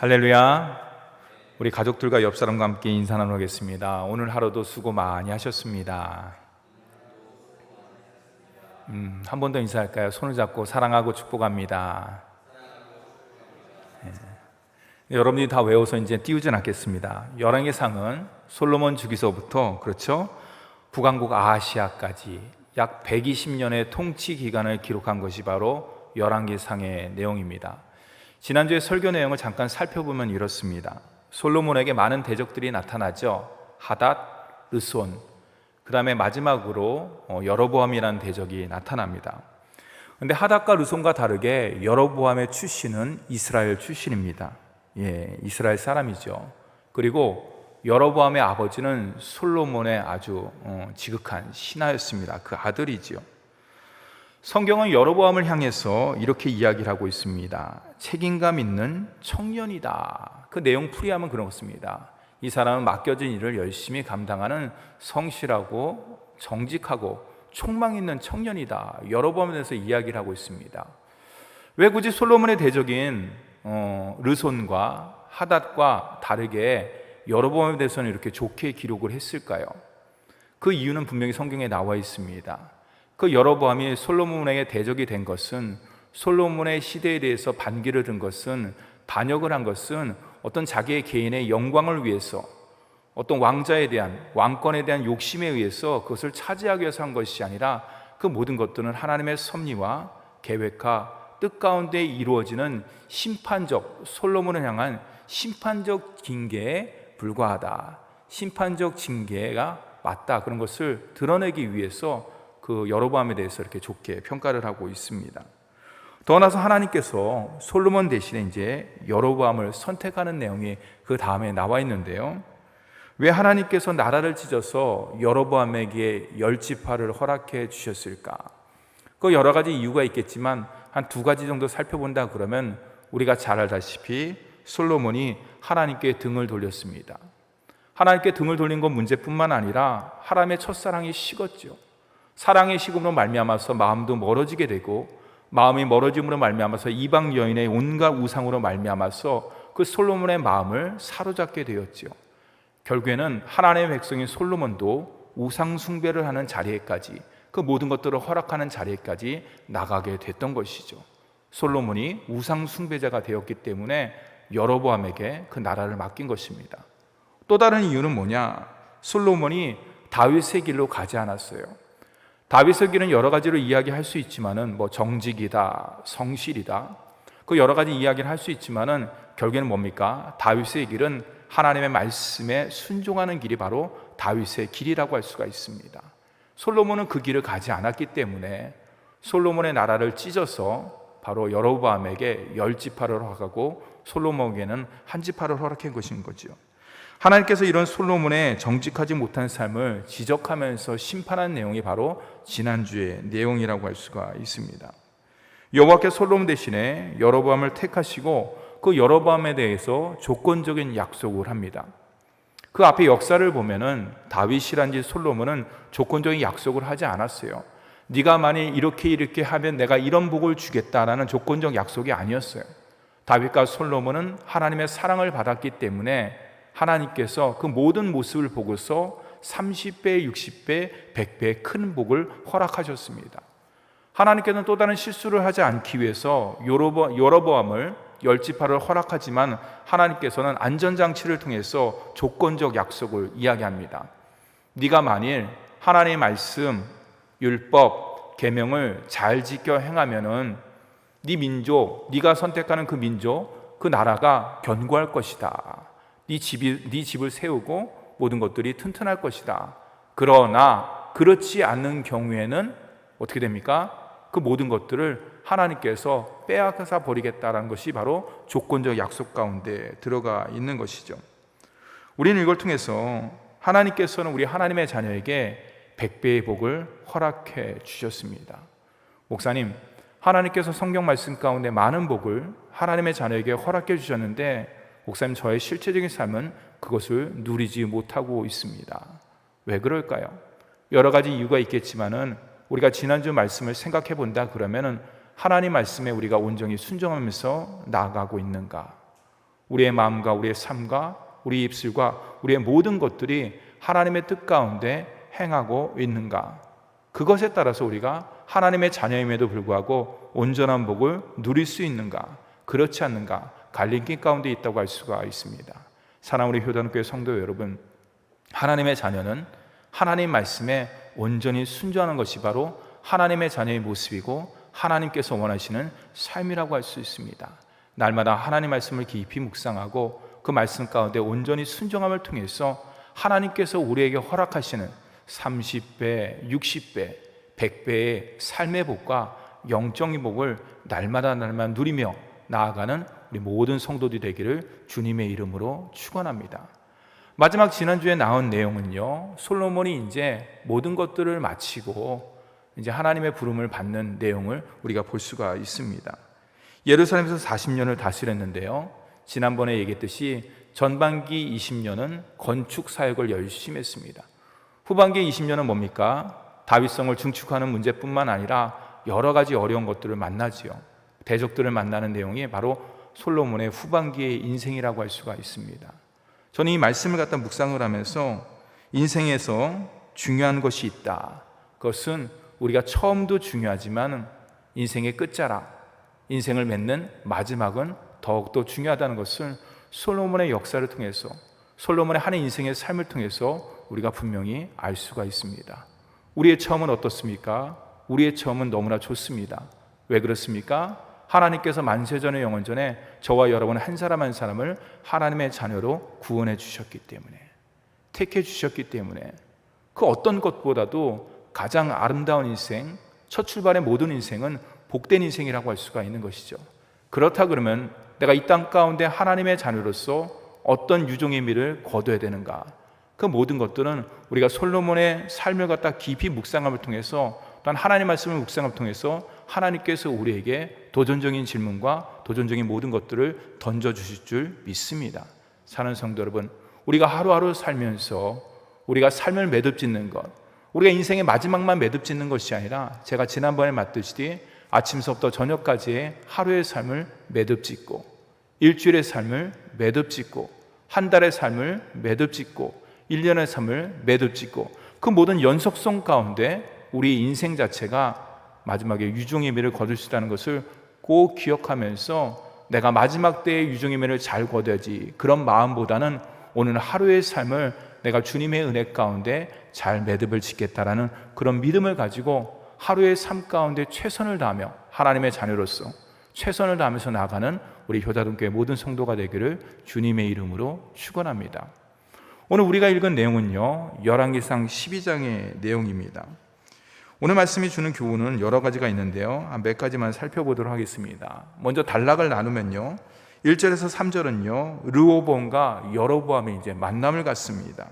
할렐루야. 우리 가족들과 옆 사람과 함께 인사 나누겠습니다. 오늘 하루도 수고 많이 하셨습니다. 한 번 더 인사할까요? 손을 잡고 사랑하고 축복합니다. 여러분이 다 외워서 이제 띄우진 않겠습니다. 열왕의 상은 솔로몬 주기서부터 그렇죠? 북왕국 아시아까지 약 120년의 통치 기간을 기록한 것이 바로 열왕기 상의 내용입니다. 지난주에 설교 내용을 잠깐 살펴보면 이렇습니다. 솔로몬에게 많은 대적들이 나타나죠. 하닷, 르손, 그 다음에 마지막으로 여로보암이라는 대적이 나타납니다. 그런데 하닷과 르손과 다르게 여로보암의 출신은 이스라엘 출신입니다. 이스라엘 사람이죠. 그리고 여로보암의 아버지는 솔로몬의 아주 지극한 신하였습니다. 그 아들이지요. 성경은 여로보암을 향해서 이렇게 이야기를 하고 있습니다. 책임감 있는 청년이다. 그 내용 풀이하면 그렇습니다. 이 사람은 맡겨진 일을 열심히 감당하는 성실하고 정직하고 촉망 있는 청년이다. 여로보암에 대해서 이야기를 하고 있습니다. 왜 굳이 솔로몬의 대적인 르손과 하닷과 다르게 여로보암에 대해서는 이렇게 좋게 기록을 했을까요? 그 이유는 분명히 성경에 나와 있습니다. 그 여로보암이 솔로몬에게 대적이 된 것은, 솔로몬의 시대에 대해서 반기를 든 것은, 반역을 한 것은 어떤 자기의 개인의 영광을 위해서, 어떤 왕자에 대한, 왕권에 대한 욕심에 의해서 그것을 차지하기 위해서 한 것이 아니라 그 모든 것들은 하나님의 섭리와 계획과 뜻 가운데 이루어지는 심판적, 솔로몬을 향한 심판적 징계에 불과하다, 심판적 징계가 맞다, 그런 것을 드러내기 위해서 그 여로보암에 대해서 이렇게 좋게 평가를 하고 있습니다. 더 나아서 하나님께서 솔로몬 대신에 이제 여로보암을 선택하는 내용이 그 다음에 나와 있는데요. 왜 하나님께서 나라를 찢어서 여로보암에게 10지파를 허락해 주셨을까? 그 여러 가지 이유가 있겠지만 한 2가지 정도 살펴본다 그러면 우리가 잘 알다시피 솔로몬이 하나님께 등을 돌렸습니다. 하나님께 등을 돌린 건 문제뿐만 아니라 하나님의 첫사랑이 식었죠. 사랑의 식음으로 말미암아서 마음도 멀어지게 되고, 마음이 멀어짐으로 말미암아서 이방 여인의 온갖 우상으로 말미암아서 그 솔로몬의 마음을 사로잡게 되었죠. 결국에는 하나님의 백성인 솔로몬도 우상 숭배를 하는 자리에까지, 그 모든 것들을 허락하는 자리에까지 나가게 됐던 것이죠. 솔로몬이 우상 숭배자가 되었기 때문에 여로보암에게 그 나라를 맡긴 것입니다. 또 다른 이유는 뭐냐? 솔로몬이 다윗의 길로 가지 않았어요. 다윗의 길은 여러 가지로 이야기할 수 있지만은 정직이다, 성실이다, 그 여러 가지 이야기를 할 수 있지만은 결국에는 뭡니까? 다윗의 길은 하나님의 말씀에 순종하는 길이 바로 다윗의 길이라고 할 수가 있습니다. 솔로몬은 그 길을 가지 않았기 때문에 솔로몬의 나라를 찢어서 바로 여로보암에게 10지파를 허락하고 솔로몬에게는 1지파를 허락한 것인 거죠. 하나님께서 이런 솔로몬의 정직하지 못한 삶을 지적하면서 심판한 내용이 바로 지난주의 내용이라고 할 수가 있습니다. 여호와께서 솔로몬 대신에 여로보암을 택하시고 그 여로보암에 대해서 조건적인 약속을 합니다. 그 앞에 역사를 보면은 다윗이란지 솔로몬은 조건적인 약속을 하지 않았어요. 네가 만일 이렇게 하면 내가 이런 복을 주겠다라는 조건적 약속이 아니었어요. 다윗과 솔로몬은 하나님의 사랑을 받았기 때문에 하나님께서 그 모든 모습을 보고서 30배, 60배, 100배의 큰 복을 허락하셨습니다. 하나님께서는 또 다른 실수를 하지 않기 위해서 여로보암을 10지파를 허락하지만 하나님께서는 안전장치를 통해서 조건적 약속을 이야기합니다. 네가 만일 하나님의 말씀, 율법, 계명을 잘 지켜 행하면은 네 민족, 네가 선택하는 그 민족, 그 나라가 견고할 것이다. 네 집을 세우고 모든 것들이 튼튼할 것이다. 그러나 그렇지 않는 경우에는 어떻게 됩니까? 그 모든 것들을 하나님께서 빼앗아 버리겠다라는 것이 바로 조건적 약속 가운데 들어가 있는 것이죠. 우리는 이걸 통해서 하나님께서는 우리 하나님의 자녀에게 100배의 복을 허락해 주셨습니다. 목사님, 하나님께서 성경 말씀 가운데 많은 복을 하나님의 자녀에게 허락해 주셨는데 목사님, 저의 실제적인 삶은 그것을 누리지 못하고 있습니다. 왜 그럴까요? 여러 가지 이유가 있겠지만은 우리가 지난주 말씀을 생각해 본다 그러면은 하나님 말씀에 우리가 온전히 순종하면서 나아가고 있는가? 우리의 마음과 우리의 삶과 우리 입술과 우리의 모든 것들이 하나님의 뜻 가운데 행하고 있는가? 그것에 따라서 우리가 하나님의 자녀임에도 불구하고 온전한 복을 누릴 수 있는가? 그렇지 않는가? 갈림길 가운데 있다고 할 수가 있습니다. 사랑하는 우리 효단교회 성도 여러분, 하나님의 자녀는 하나님 말씀에 온전히 순종하는 것이 바로 하나님의 자녀의 모습이고 하나님께서 원하시는 삶이라고 할 수 있습니다. 날마다 하나님 말씀을 깊이 묵상하고 그 말씀 가운데 온전히 순종함을 통해서 하나님께서 우리에게 허락하시는 30배, 60배, 100배의 삶의 복과 영적인 복을 날마다 누리며 나아가는 우리 모든 성도들이 되기를 주님의 이름으로 축원합니다. 마지막 지난주에 나온 내용은요, 솔로몬이 이제 모든 것들을 마치고 이제 하나님의 부름을 받는 내용을 우리가 볼 수가 있습니다. 예루살렘에서 40년을 다스렸는데요, 지난번에 얘기했듯이 전반기 20년은 건축 사역을 열심히 했습니다. 후반기 20년은 뭡니까? 다윗성을 증축하는 문제뿐만 아니라 여러 가지 어려운 것들을 만나지요. 대적들을 만나는 내용이 바로 솔로몬의 후반기의 인생이라고 할 수가 있습니다. 저는 이 말씀을 갖다 묵상을 하면서 인생에서 중요한 것이 있다. 그것은 우리가 처음도 중요하지만 인생의 끝자락, 인생을 맺는 마지막은 더욱더 중요하다는 것을 솔로몬의 역사를 통해서, 솔로몬의 한 인생의 삶을 통해서 우리가 분명히 알 수가 있습니다. 우리의 처음은 어떻습니까? 우리의 처음은 너무나 좋습니다. 왜 그렇습니까? 하나님께서 만세전에 영원전에 저와 여러분 한 사람 한 사람을 하나님의 자녀로 구원해 주셨기 때문에, 택해 주셨기 때문에 그 어떤 것보다도 가장 아름다운 인생, 첫 출발의 모든 인생은 복된 인생이라고 할 수가 있는 것이죠. 그렇다 그러면 내가 이 땅 가운데 하나님의 자녀로서 어떤 유종의 미를 거둬야 되는가? 그 모든 것들은 우리가 솔로몬의 삶을 갖다 깊이 묵상함을 통해서, 또한 하나님 말씀을 묵상함을 통해서 하나님께서 우리에게 도전적인 질문과 도전적인 모든 것들을 던져주실 줄 믿습니다. 사랑하는 성도 여러분, 우리가 하루하루 살면서 우리가 삶을 매듭짓는 것, 우리가 인생의 마지막만 매듭짓는 것이 아니라 제가 지난번에 말했듯이 아침서부터 저녁까지의 하루의 삶을 매듭짓고, 일주일의 삶을 매듭짓고, 한 달의 삶을 매듭짓고, 1년의 삶을 매듭짓고, 그 모든 연속성 가운데 우리 인생 자체가 마지막에 유종의 미를 거둘 수 있다는 것을 꼭 기억하면서 내가 마지막 때의 유종의 미를 잘 거둬야지, 그런 마음보다는 오늘 하루의 삶을 내가 주님의 은혜 가운데 잘 매듭을 짓겠다라는 그런 믿음을 가지고 하루의 삶 가운데 최선을 다하며 하나님의 자녀로서 최선을 다하면서 나아가는 우리 효자동교회 모든 성도가 되기를 주님의 이름으로 축원합니다. 오늘 우리가 읽은 내용은요, 열왕기상 12장의 내용입니다. 오늘 말씀이 주는 교훈은 여러 가지가 있는데요, 몇 가지만 살펴보도록 하겠습니다. 먼저 단락을 나누면요, 1절에서 3절은요 르호보암과 여로보암이 이제 만남을 갖습니다.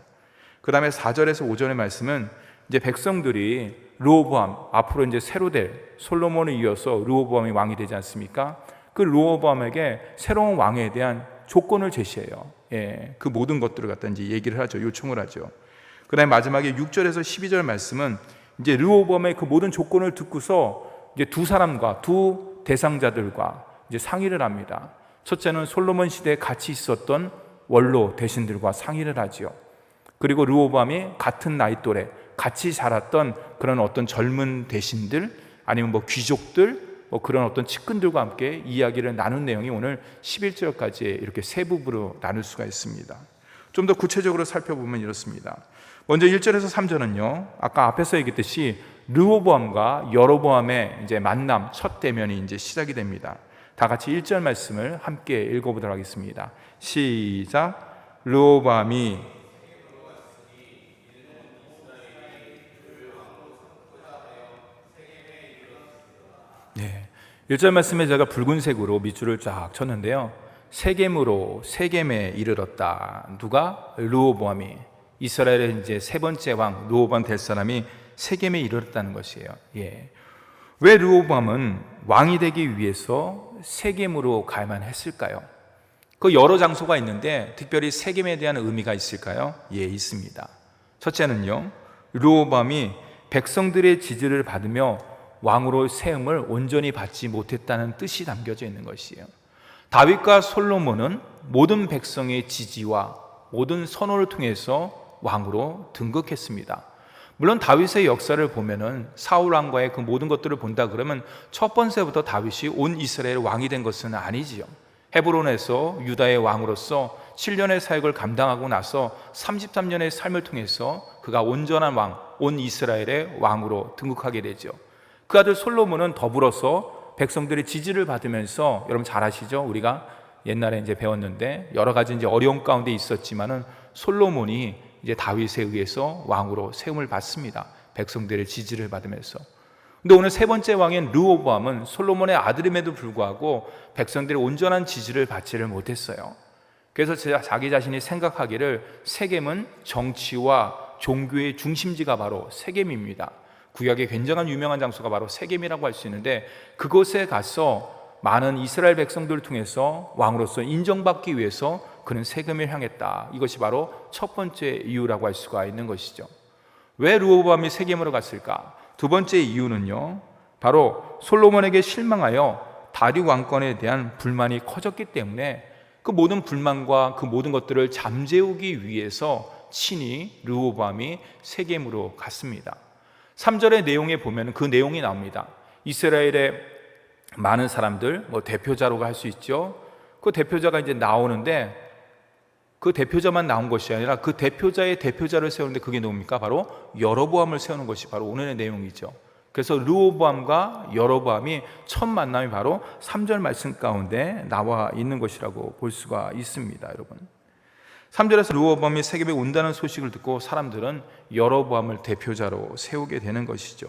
그 다음에 4절에서 5절의 말씀은 이제 백성들이 르호보암, 앞으로 이제 새로 될 솔로몬을 이어서 르호보암이 왕이 되지 않습니까? 그 르호보암에게 새로운 왕에 대한 조건을 제시해요. 그 모든 것들을 갖다 이제 얘기를 하죠. 요청을 하죠. 그 다음에 마지막에 6절에서 12절 말씀은 이제 르호보암의 그 모든 조건을 듣고서 이제 두 사람과 두 대상자들과 이제 상의를 합니다. 첫째는 솔로몬 시대에 같이 있었던 원로 대신들과 상의를 하지요. 그리고 르호보암이 같은 나이 또래, 같이 자랐던 그런 어떤 젊은 대신들, 아니면 뭐 귀족들, 뭐 그런 어떤 측근들과 함께 이야기를 나눈 내용이 오늘 11절까지 이렇게 세 부분으로 나눌 수가 있습니다. 좀 더 구체적으로 살펴보면 이렇습니다. 먼저 1절에서 3절은요, 아까 앞에서 얘기했듯이 르호보암과 여로보암의 이제 만남, 첫 대면이 이제 시작이 됩니다. 다 같이 1절 말씀을 함께 읽어보도록 하겠습니다. 시작. 르호보암이 네, 1절 말씀에 제가 붉은색으로 밑줄을 쫙 쳤는데요, 세겜으로 세겜에 이르렀다. 누가? 르호보암이. 이스라엘의 이제 세 번째 왕 르호보암 될 사람이 세겜에 이르렀다는 것이에요. 왜 르호보암은 왕이 되기 위해서 세겜으로 가야만 했을까요? 그 여러 장소가 있는데 특별히 세겜에 대한 의미가 있을까요? 있습니다. 첫째는요, 르호보암이 백성들의 지지를 받으며 왕으로 세움을 온전히 받지 못했다는 뜻이 담겨져 있는 것이에요. 다윗과 솔로몬은 모든 백성의 지지와 모든 선호를 통해서 왕으로 등극했습니다. 물론 다윗의 역사를 보면은 사울 왕과의 그 모든 것들을 본다 그러면 첫 번째부터 다윗이 온 이스라엘 왕이 된 것은 아니지요. 헤브론에서 유다의 왕으로서 7년의 사역을 감당하고 나서 33년의 삶을 통해서 그가 온전한 왕, 온 이스라엘의 왕으로 등극하게 되죠. 그 아들 솔로몬은 더불어서 백성들의 지지를 받으면서, 여러분 잘 아시죠? 우리가 옛날에 이제 배웠는데 여러 가지 이제 어려움 가운데 있었지만은 솔로몬이 이제 다윗에 의해서 왕으로 세움을 받습니다. 백성들의 지지를 받으면서. 근데 오늘 세 번째 왕인 르호보암은 솔로몬의 아들임에도 불구하고 백성들의 온전한 지지를 받지를 못했어요. 그래서 자기 자신이 생각하기를 세겜은 정치와 종교의 중심지가 바로 세겜입니다. 구약의 굉장한 유명한 장소가 바로 세겜이라고 할 수 있는데, 그곳에 가서 많은 이스라엘 백성들을 통해서 왕으로서 인정받기 위해서 그는 세겜을 향했다. 이것이 바로 첫 번째 이유라고 할 수가 있는 것이죠. 왜 르호보암이 세겜으로 갔을까? 두 번째 이유는요, 바로 솔로몬에게 실망하여 다윗 왕권에 대한 불만이 커졌기 때문에 그 모든 불만과 그 모든 것들을 잠재우기 위해서 친히 르호보암이 세겜으로 갔습니다. 3절의 내용에 보면 그 내용이 나옵니다. 이스라엘의 많은 사람들, 대표자라고 할 수 있죠. 그 대표자가 이제 나오는데, 그 대표자만 나온 것이 아니라 그 대표자의 대표자를 세우는데 그게 누굽니까? 바로 여로보암을 세우는 것이 바로 오늘의 내용이죠. 그래서 르호보암과 여로보암이 첫 만남이 바로 3절 말씀 가운데 나와 있는 것이라고 볼 수가 있습니다, 여러분. 3절에서 르호보암이 세겜에 온다는 소식을 듣고 사람들은 여로보암을 대표자로 세우게 되는 것이죠.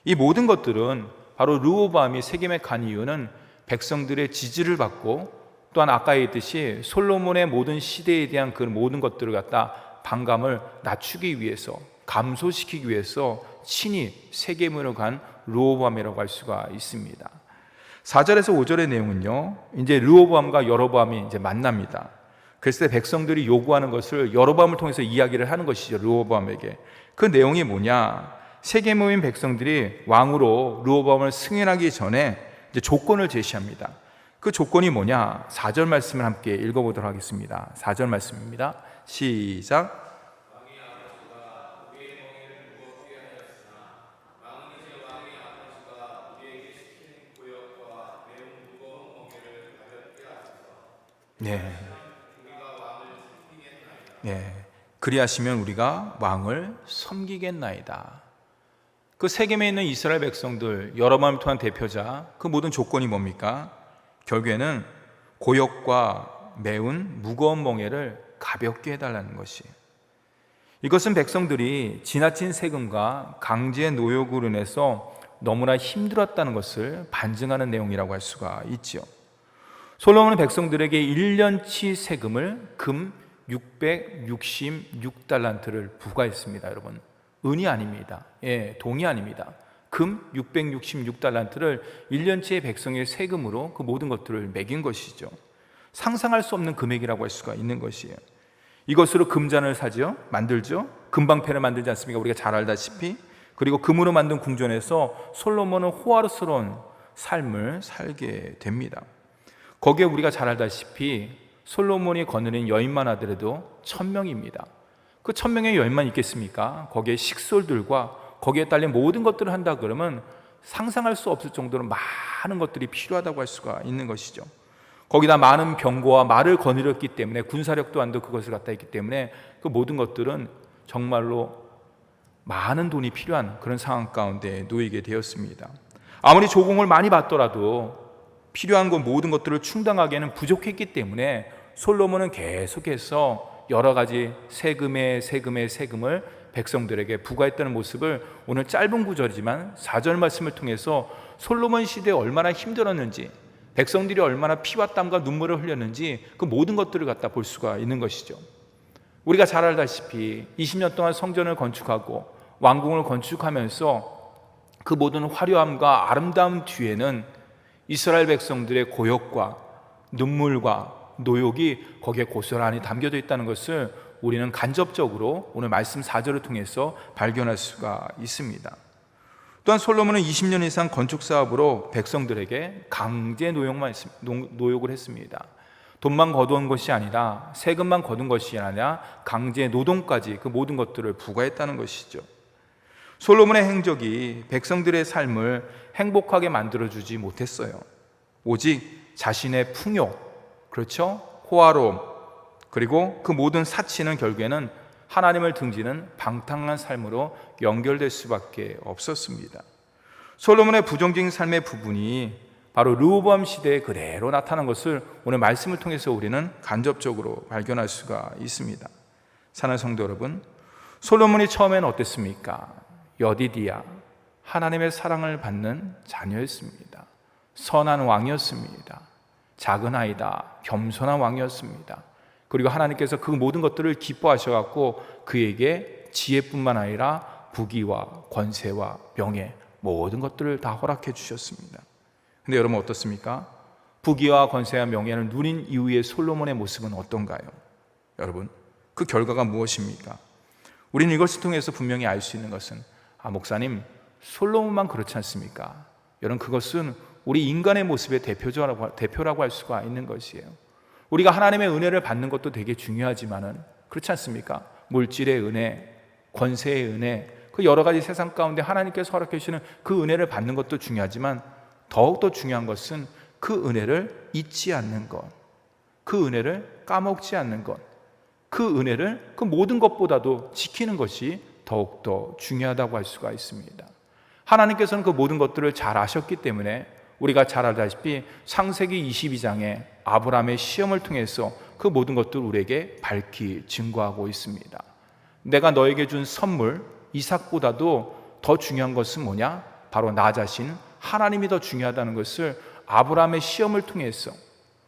이 모든 것들은 바로 르호보암이 세겜에 간 이유는 백성들의 지지를 받고, 또한 아까 했듯이 솔로몬의 모든 시대에 대한 그 모든 것들을 갖다 반감을 낮추기 위해서, 감소시키기 위해서 친히 세겜으로 간 르호보암이라고 할 수가 있습니다. 4절에서 5절의 내용은요, 이제 르호보암과 여로보암이 이제 만납니다. 그랬을 때 백성들이 요구하는 것을 여로보암을 통해서 이야기를 하는 것이죠. 르호보암에게. 그 내용이 뭐냐? 세겜에 모인 백성들이 왕으로 르호보암을 승인하기 전에 이제 조건을 제시합니다. 그 조건이 뭐냐? 4절 말씀을 함께 읽어보도록 하겠습니다. 4절 말씀입니다. 시작. 네. 네. 그리하시면 우리가 왕을 섬기겠나이다. 그 세겜에 있는 이스라엘 백성들, 여로보암을 통한 대표자, 그 모든 조건이 뭡니까? 결국에는 고역과 매운 무거운 멍에를 가볍게 해달라는 것이. 이것은 백성들이 지나친 세금과 강제 노역으로 인해서 너무나 힘들었다는 것을 반증하는 내용이라고 할 수가 있죠. 솔로몬은 백성들에게 1년치 세금을 금 666달란트를 부과했습니다. 여러분, 은이 아닙니다. 동이 아닙니다. 금 666달란트를 1년치의 백성의 세금으로 그 모든 것들을 매긴 것이죠. 상상할 수 없는 금액이라고 할 수가 있는 것이에요. 이것으로 금잔을 사죠, 만들죠. 금방패를 만들지 않습니까? 우리가 잘 알다시피. 그리고 금으로 만든 궁전에서 솔로몬은 호화스러운 삶을 살게 됩니다. 거기에 우리가 잘 알다시피 솔로몬이 거느린 여인만 하더라도 1000명입니다. 그 1000명의 여인만 있겠습니까? 거기에 식솔들과 거기에 딸린 모든 것들을 한다 그러면 상상할 수 없을 정도로 많은 것들이 필요하다고 할 수가 있는 것이죠. 거기다 많은 병거와 말을 거느렸기 때문에, 군사력 또한도 그것을 갖다 했기 때문에 그 모든 것들은 정말로 많은 돈이 필요한 그런 상황 가운데 놓이게 되었습니다. 아무리 조공을 많이 받더라도 필요한 것 모든 것들을 충당하기에는 부족했기 때문에 솔로몬은 계속해서 여러 가지 세금을 백성들에게 부과했다는 모습을 오늘 짧은 구절이지만 4절 말씀을 통해서 솔로몬 시대에 얼마나 힘들었는지, 백성들이 얼마나 피와 땀과 눈물을 흘렸는지 그 모든 것들을 갖다 볼 수가 있는 것이죠. 우리가 잘 알다시피 20년 동안 성전을 건축하고 왕궁을 건축하면서 그 모든 화려함과 아름다움 뒤에는 이스라엘 백성들의 고역과 눈물과 노역이 거기에 고스란히 담겨져 있다는 것을 우리는 간접적으로 오늘 말씀 4절을 통해서 발견할 수가 있습니다. 또한 솔로몬은 20년 이상 건축 사업으로 백성들에게 강제 노역을 했습니다. 돈만 거둔 것이 아니라 세금만 거둔 것이 아니라 강제 노동까지 그 모든 것들을 부과했다는 것이죠. 솔로몬의 행적이 백성들의 삶을 행복하게 만들어주지 못했어요. 오직 자신의 풍요, 그렇죠? 호화로움, 그리고 그 모든 사치는 결국에는 하나님을 등지는 방탕한 삶으로 연결될 수밖에 없었습니다. 솔로몬의 부정적인 삶의 부분이 바로 르호보암 시대에 그대로 나타난 것을 오늘 말씀을 통해서 우리는 간접적으로 발견할 수가 있습니다. 사랑하는 성도 여러분, 솔로몬이 처음에는 어땠습니까? 여디디야, 하나님의 사랑을 받는 자녀였습니다. 선한 왕이었습니다. 작은 아이다, 겸손한 왕이었습니다. 그리고 하나님께서 그 모든 것들을 기뻐하셔갖고 그에게 지혜뿐만 아니라 부귀와 권세와 명예, 모든 것들을 다 허락해 주셨습니다. 근데 여러분 어떻습니까? 부귀와 권세와 명예를 누린 이후의 솔로몬의 모습은 어떤가요? 여러분, 그 결과가 무엇입니까? 우리는 이것을 통해서 분명히 알 수 있는 것은, 목사님, 솔로몬만 그렇지 않습니까? 여러분, 그것은 우리 인간의 모습의 대표라고 할 수가 있는 것이에요. 우리가 하나님의 은혜를 받는 것도 되게 중요하지만은, 그렇지 않습니까? 물질의 은혜, 권세의 은혜, 그 여러 가지 세상 가운데 하나님께서 허락해 주시는 그 은혜를 받는 것도 중요하지만, 더욱더 중요한 것은 그 은혜를 잊지 않는 것, 그 은혜를 까먹지 않는 것, 그 은혜를 그 모든 것보다도 지키는 것이 더욱더 중요하다고 할 수가 있습니다. 하나님께서는 그 모든 것들을 잘 아셨기 때문에 우리가 잘 알다시피 창세기 22장에 아브라함의 시험을 통해서 그 모든 것들을 우리에게 밝히 증거하고 있습니다. 내가 너에게 준 선물 이삭보다도 더 중요한 것은 뭐냐? 바로 나 자신 하나님이 더 중요하다는 것을 아브라함의 시험을 통해서,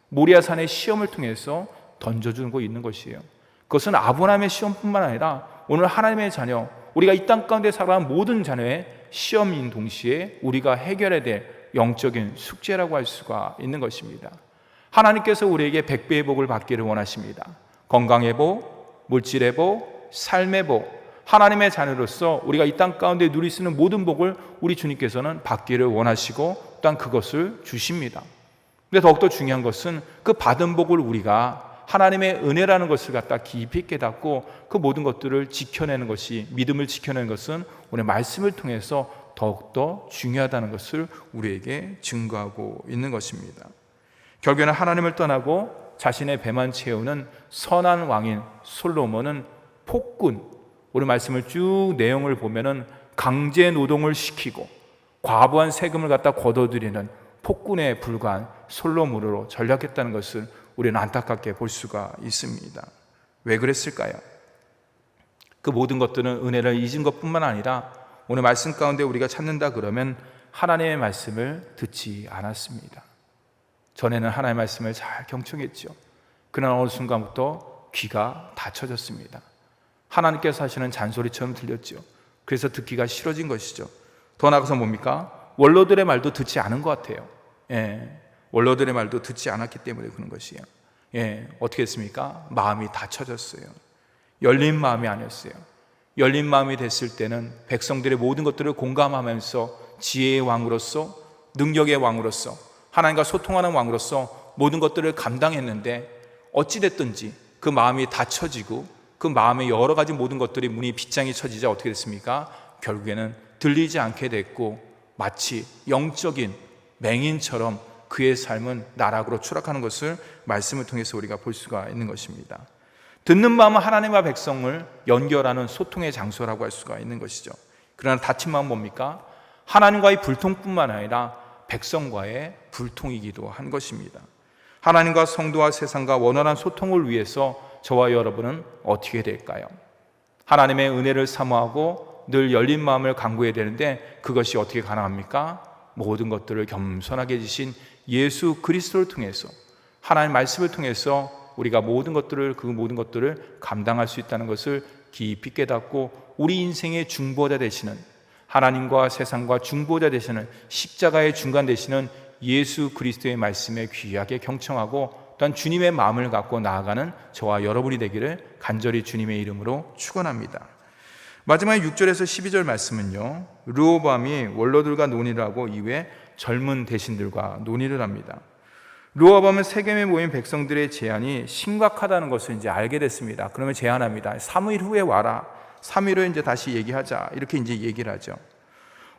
모리아산의 시험을 통해서 던져주고 있는 것이에요. 그것은 아브라함의 시험뿐만 아니라 오늘 하나님의 자녀, 우리가 이 땅 가운데 살아가는 모든 자녀의 시험인 동시에 우리가 해결해야 될 영적인 숙제라고 할 수가 있는 것입니다. 하나님께서 우리에게 100배의 복을 받기를 원하십니다. 건강의 복, 물질의 복, 삶의 복, 하나님의 자녀로서 우리가 이 땅 가운데 누릴 수 있는 모든 복을 우리 주님께서는 받기를 원하시고 또한 그것을 주십니다. 근데 더욱더 중요한 것은 그 받은 복을 우리가 하나님의 은혜라는 것을 갖다 깊이 깨닫고 그 모든 것들을 지켜내는 것이, 믿음을 지켜내는 것은 오늘 말씀을 통해서 더욱더 중요하다는 것을 우리에게 증거하고 있는 것입니다. 결국에는 하나님을 떠나고 자신의 배만 채우는 선한 왕인 솔로몬은 폭군, 오늘 말씀을 쭉 내용을 보면은 강제 노동을 시키고 과부한 세금을 갖다 걷어들이는 폭군에 불과한 솔로몬으로 전락했다는 것을 우리는 안타깝게 볼 수가 있습니다. 왜 그랬을까요? 그 모든 것들은 은혜를 잊은 것뿐만 아니라 오늘 말씀 가운데 우리가 찾는다 그러면 하나님의 말씀을 듣지 않았습니다. 전에는 하나님의 말씀을 잘 경청했죠. 그러나 어느 순간부터 귀가 닫혀졌습니다. 하나님께서 하시는 잔소리처럼 들렸죠. 그래서 듣기가 싫어진 것이죠. 더 나아가서 뭡니까? 원로들의 말도 듣지 않은 것 같아요. 원로들의 말도 듣지 않았기 때문에 그런 것이에요. 어떻게 했습니까? 마음이 닫혀졌어요. 열린 마음이 아니었어요. 열린 마음이 됐을 때는 백성들의 모든 것들을 공감하면서 지혜의 왕으로서, 능력의 왕으로서, 하나님과 소통하는 왕으로서 모든 것들을 감당했는데 어찌됐든지 그 마음이 닫혀지고 그 마음의 여러 가지 모든 것들이 문이 빗장이 쳐지자 어떻게 됐습니까? 결국에는 들리지 않게 됐고 마치 영적인 맹인처럼 그의 삶은 나락으로 추락하는 것을 말씀을 통해서 우리가 볼 수가 있는 것입니다. 듣는 마음은 하나님과 백성을 연결하는 소통의 장소라고 할 수가 있는 것이죠. 그러나 닫힌 마음은 뭡니까? 하나님과의 불통뿐만 아니라 백성과의 불통이기도 한 것입니다. 하나님과 성도와 세상과 원활한 소통을 위해서 저와 여러분은 어떻게 될까요? 하나님의 은혜를 사모하고 늘 열린 마음을 강구해야 되는데 그것이 어떻게 가능합니까? 모든 것들을 겸손하게 해주신 예수 그리스도를 통해서, 하나님의 말씀을 통해서 우리가 모든 것들을 감당할 수 있다는 것을 깊이 깨닫고 우리 인생의 중보자 되시는, 하나님과 세상과 중보자 되시는, 십자가의 중간 되시는 예수 그리스도의 말씀에 귀하게 경청하고 또한 주님의 마음을 갖고 나아가는 저와 여러분이 되기를 간절히 주님의 이름으로 축원합니다. 마지막에 6절에서 12절 말씀은요, 르호보암이 원로들과 논의를 하고 이후에 젊은 대신들과 논의를 합니다. 르호보암은 세겜에 모인 백성들의 제안이 심각하다는 것을 이제 알게 됐습니다. 그러면 제안합니다. 3일 후에 와라. 3일 후에 이제 다시 얘기하자. 이렇게 이제 얘기를 하죠.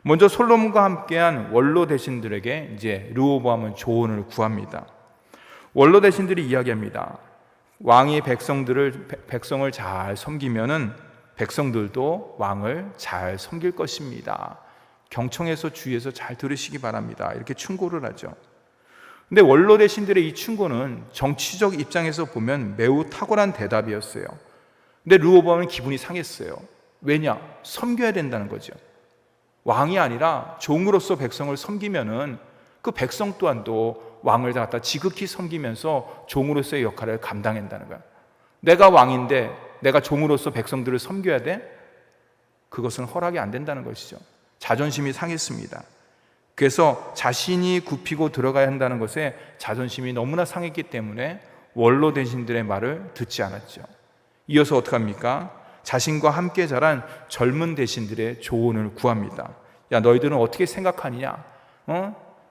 먼저 솔로몬과 함께한 원로 대신들에게 이제 르호보암은 조언을 구합니다. 원로 대신들이 이야기합니다. 왕이 백성을 잘 섬기면은 백성들도 왕을 잘 섬길 것입니다. 경청해서 주의해서 잘 들으시기 바랍니다. 이렇게 충고를 하죠. 근데 원로 대신들의 이 충고는 정치적 입장에서 보면 매우 탁월한 대답이었어요. 근데 르호보암은 기분이 상했어요. 왜냐? 섬겨야 된다는 거죠. 왕이 아니라 종으로서 백성을 섬기면은 그 백성 또한도 왕을 갖다 지극히 섬기면서 종으로서의 역할을 감당한다는 거야. 내가 왕인데 내가 종으로서 백성들을 섬겨야 돼? 그것은 허락이 안 된다는 것이죠. 자존심이 상했습니다. 그래서 자신이 굽히고 들어가야 한다는 것에 자존심이 너무나 상했기 때문에 원로 대신들의 말을 듣지 않았죠. 이어서 어떡합니까? 자신과 함께 자란 젊은 대신들의 조언을 구합니다. 야, 너희들은 어떻게 생각하느냐?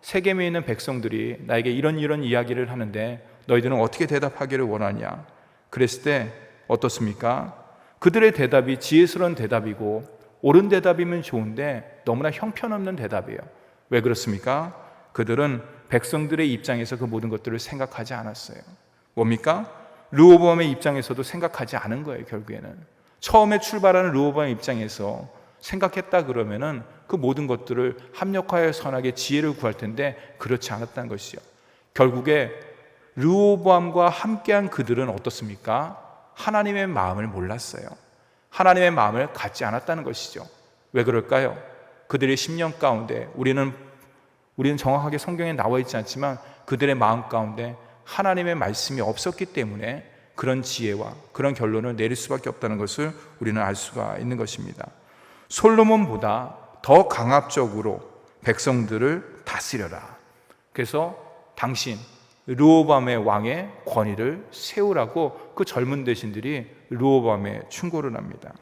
세겜에 있는 백성들이 나에게 이런 이야기를 하는데 너희들은 어떻게 대답하기를 원하냐? 그랬을 때 어떻습니까? 그들의 대답이 지혜스러운 대답이고 옳은 대답이면 좋은데 너무나 형편없는 대답이에요. 왜 그렇습니까? 그들은 백성들의 입장에서 그 모든 것들을 생각하지 않았어요. 뭡니까? 르호보암의 입장에서도 생각하지 않은 거예요. 결국에는 처음에 출발하는 르호보암의 입장에서 생각했다 그러면은 그 모든 것들을 합력하여 선하게 지혜를 구할 텐데 그렇지 않았다는 것이죠. 결국에 르호보암과 함께한 그들은 어떻습니까? 하나님의 마음을 몰랐어요. 하나님의 마음을 갖지 않았다는 것이죠. 왜 그럴까요? 그들의 심령 가운데 우리는 정확하게 성경에 나와 있지 않지만 그들의 마음 가운데 하나님의 말씀이 없었기 때문에 그런 지혜와 그런 결론을 내릴 수밖에 없다는 것을 우리는 알 수가 있는 것입니다. 솔로몬보다 더 강압적으로 백성들을 다스려라. 그래서 당신 르호보암의 왕의 권위를 세우라고 그 젊은 대신들이 르호보암에 충고를 합니다.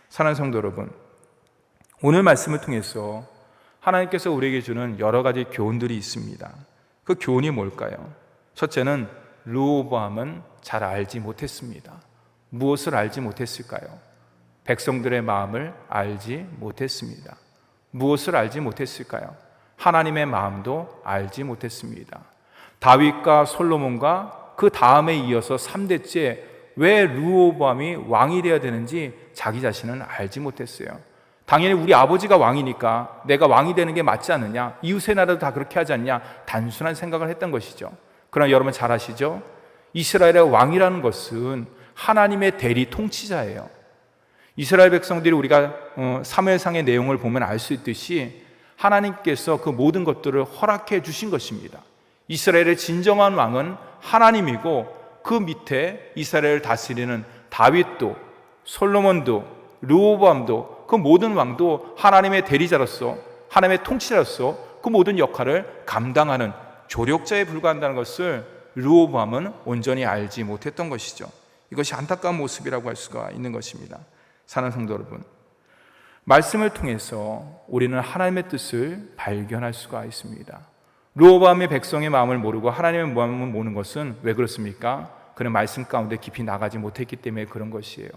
사랑하는 성도 여러분, 오늘 말씀을 통해서 하나님께서 우리에게 주는 여러 가지 교훈들이 있습니다. 그 교훈이 뭘까요? 첫째는 르호보암은 잘 알지 못했습니다. 무엇을 알지 못했을까요? 백성들의 마음을 알지 못했습니다. 무엇을 알지 못했을까요? 하나님의 마음도 알지 못했습니다. 다윗과 솔로몬과 그 다음에 이어서 3대째 왜 르호보암이 왕이 되어야 되는지 자기 자신은 알지 못했어요. 당연히 우리 아버지가 왕이니까 내가 왕이 되는 게 맞지 않느냐, 이웃의 나라도 다 그렇게 하지 않냐, 단순한 생각을 했던 것이죠. 그러나 여러분 잘 아시죠? 이스라엘의 왕이라는 것은 하나님의 대리 통치자예요. 이스라엘 백성들이 우리가 사무엘상의 내용을 보면 알 수 있듯이 하나님께서 그 모든 것들을 허락해 주신 것입니다. 이스라엘의 진정한 왕은 하나님이고 그 밑에 이스라엘을 다스리는 다윗도 솔로몬도 르호보암도 그 모든 왕도 하나님의 대리자로서 하나님의 통치자로서 그 모든 역할을 감당하는 조력자에 불과한다는 것을 르호보암은 온전히 알지 못했던 것이죠. 이것이 안타까운 모습이라고 할 수가 있는 것입니다. 사랑하는 성도 여러분, 말씀을 통해서 우리는 하나님의 뜻을 발견할 수가 있습니다. 르호보암의 백성의 마음을 모르고 하나님의 마음을 모르는 것은 왜 그렇습니까? 그는 말씀 가운데 깊이 나가지 못했기 때문에 그런 것이에요.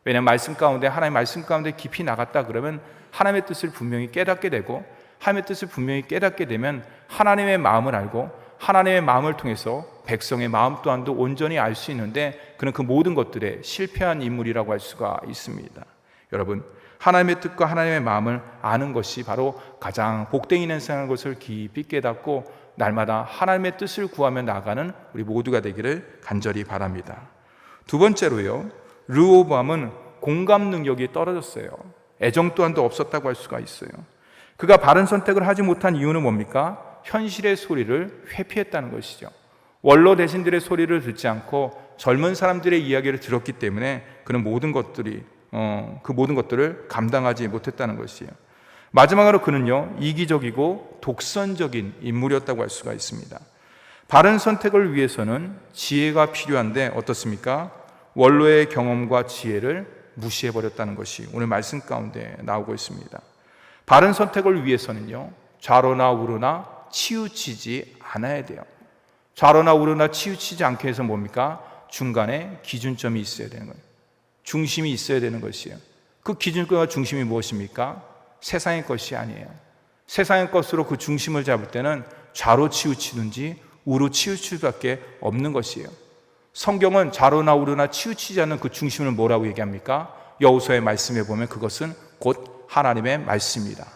왜냐하면 말씀 가운데 하나님의 말씀 가운데 깊이 나갔다 그러면 하나님의 뜻을 분명히 깨닫게 되고 하나님의 뜻을 분명히 깨닫게 되면 하나님의 마음을 알고 하나님의 마음을 통해서 백성의 마음 또한도 온전히 알 수 있는데 그는 그 모든 것들에 실패한 인물이라고 할 수가 있습니다. 여러분, 하나님의 뜻과 하나님의 마음을 아는 것이 바로 가장 복된 인생 사는 것을 깊이 깨닫고 날마다 하나님의 뜻을 구하며 나아가는 우리 모두가 되기를 간절히 바랍니다. 두 번째로요, 르호보암은 공감 능력이 떨어졌어요. 애정 또한도 없었다고 할 수가 있어요. 그가 바른 선택을 하지 못한 이유는 뭡니까? 현실의 소리를 회피했다는 것이죠. 원로 대신들의 소리를 듣지 않고 젊은 사람들의 이야기를 들었기 때문에 그는 그 모든 것들을 감당하지 못했다는 것이에요. 마지막으로 그는요, 이기적이고 독선적인 인물이었다고 할 수가 있습니다. 바른 선택을 위해서는 지혜가 필요한데 어떻습니까? 원로의 경험과 지혜를 무시해버렸다는 것이 오늘 말씀 가운데 나오고 있습니다. 바른 선택을 위해서는요, 좌로나 우로나 치우치지 않아야 돼요. 좌로나 우로나 치우치지 않게 해서 뭡니까? 중간에 기준점이 있어야 되는 거예요. 중심이 있어야 되는 것이에요. 그 기준과 중심이 무엇입니까? 세상의 것이 아니에요. 세상의 것으로 그 중심을 잡을 때는 좌로 치우치든지 우로 치우칠 수밖에 없는 것이에요. 성경은 좌로나 우로나 치우치지 않는 그 중심을 뭐라고 얘기합니까? 여호수아의 말씀에 보면 그것은 곧 하나님의 말씀이다.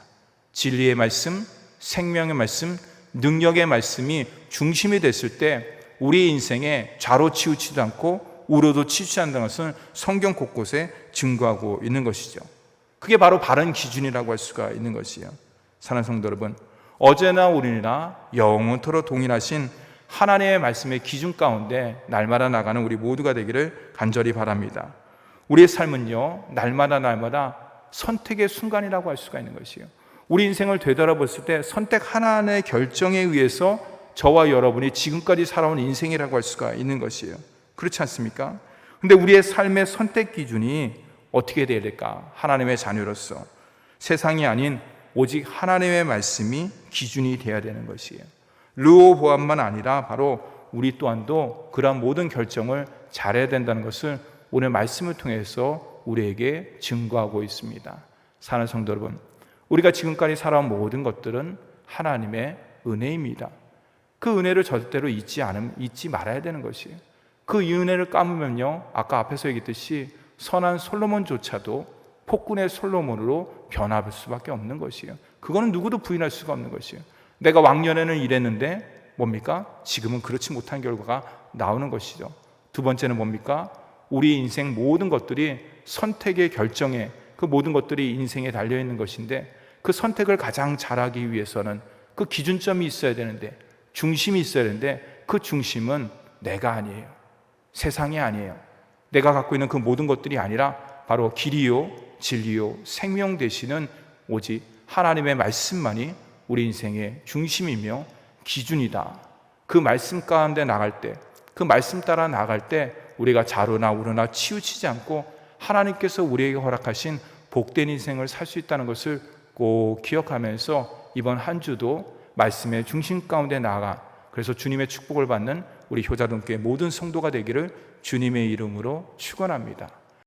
진리의 말씀, 생명의 말씀, 능력의 말씀이 중심이 됐을 때 우리 인생에 좌로 치우치지 않고 우로도 치우치지 않는 것은 성경 곳곳에 증거하고 있는 것이죠. 그게 바로 바른 기준이라고 할 수가 있는 것이에요. 사랑하는 성도 여러분, 어제나 오늘이나 영원토록 동일하신 하나님의 말씀의 기준 가운데 날마다 나가는 우리 모두가 되기를 간절히 바랍니다. 우리의 삶은요, 날마다 선택의 순간이라고 할 수가 있는 것이에요. 우리 인생을 되돌아봤을 때 선택 하나의 결정에 의해서 저와 여러분이 지금까지 살아온 인생이라고 할 수가 있는 것이에요. 그렇지 않습니까? 근데 우리의 삶의 선택 기준이 어떻게 되어야 될까? 하나님의 자녀로서 세상이 아닌 오직 하나님의 말씀이 기준이 되어야 되는 것이에요. 르호보암만 아니라 바로 우리 또한도 그러한 모든 결정을 잘해야 된다는 것을 오늘 말씀을 통해서 우리에게 증거하고 있습니다. 사랑하는 성도 여러분, 우리가 지금까지 살아온 모든 것들은 하나님의 은혜입니다. 그 은혜를 절대로 잊지 말아야 되는 것이에요. 그 은혜를 까무면요, 아까 앞에서 얘기했듯이 선한 솔로몬조차도 폭군의 솔로몬으로 변할 수밖에 없는 것이에요. 그거는 누구도 부인할 수가 없는 것이에요. 내가 왕년에는 이랬는데 뭡니까? 지금은 그렇지 못한 결과가 나오는 것이죠. 두 번째는 뭡니까? 우리 인생 모든 것들이 선택의 결정에 그 모든 것들이 인생에 달려있는 것인데 그 선택을 가장 잘하기 위해서는 그 기준점이 있어야 되는데 중심이 있어야 되는데 그 중심은 내가 아니에요. 세상이 아니에요. 내가 갖고 있는 그 모든 것들이 아니라 바로 길이요, 진리요, 생명 되시는 오직 하나님의 말씀만이 우리 인생의 중심이며 기준이다. 그 말씀 가운데 나갈 때, 그 말씀 따라 나갈 때 우리가 좌로나 우로나 치우치지 않고 하나님께서 우리에게 허락하신 복된 인생을 살 수 있다는 것을 꼭 기억하면서 이번 한 주도 말씀의 중심 가운데 나아가 그래서 주님의 축복을 받는 우리 효자동교회 모든 성도가 되기를 주님의 이름으로 축원합니다.